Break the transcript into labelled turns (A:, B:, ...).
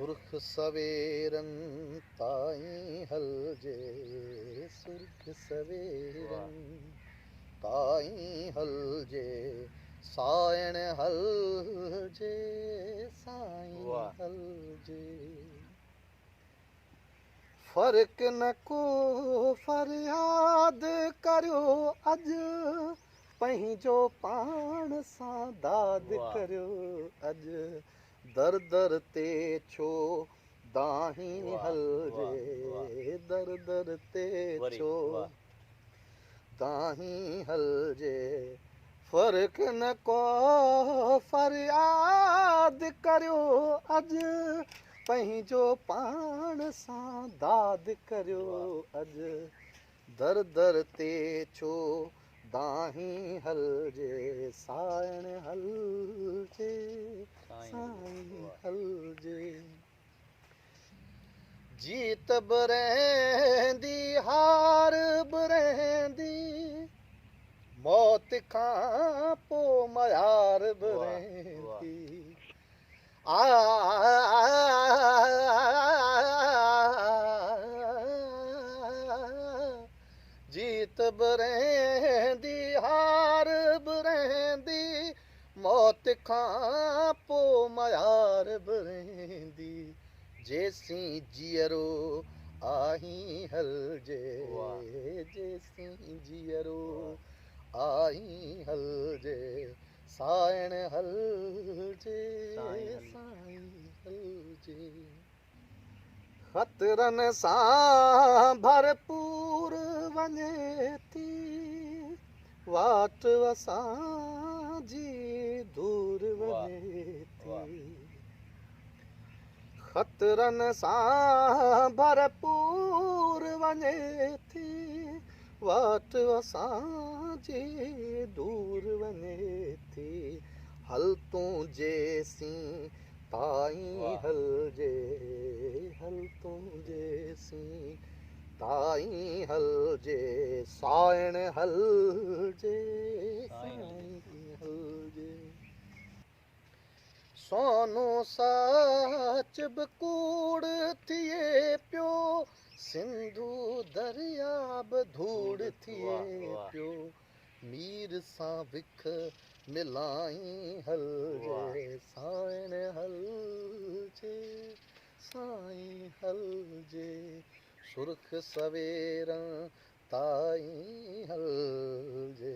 A: सुर्ख सवेरन ताईं हलजे, सुर्ख सवेरन ताईं हलजे, सायण हलजे, साईं हलजे। फर्क न को फरियाद करियो अॼु, पंहिंजो पाण सां दाद करियो अॼु। दर दर ते छो दाहीं हलजे, दर दर ते छो दाहीं हलजे। फर्क न को फरियाद करियो अॼु, पंहिंजो पाण सां दाद करियो अॼु। दर दर ते छो दाहीं हलजे, सायण हलजे, साईं हलजे। जीत बि रहंदी, हार बि रहंदी, मौत खां पोइ मयार बि रहंदी। जीत बि रहंदी, हार बि रहंदी, मौत खां पोइ मयार बि रहंदी। जेसीं जीअरो आहीं हलजे, जेसीं जीअरो आहीं हलजे, सायण हलजे, साईं हलजे। ख़तरनि सां भरपूर वञे थी, वाट असांजी दूर वञे थी। ख़तरनि सां भरपूर वञे थी, वाट असांजी दूर वञे थी। हल तूं जेसीं ताईं हलजे, हल तूं जेसीं ताईं हलजे, सायण हलजे, साईं हलजे। सोनो सच बि कूड़ थिए पियो, सिंधू दरिया बि धूड़ थिए पियो। मीर सां विख मिलाईं हलजे, सायण हलजे, साईं हलजे। सुर्ख सवेरन ताईं हलजे।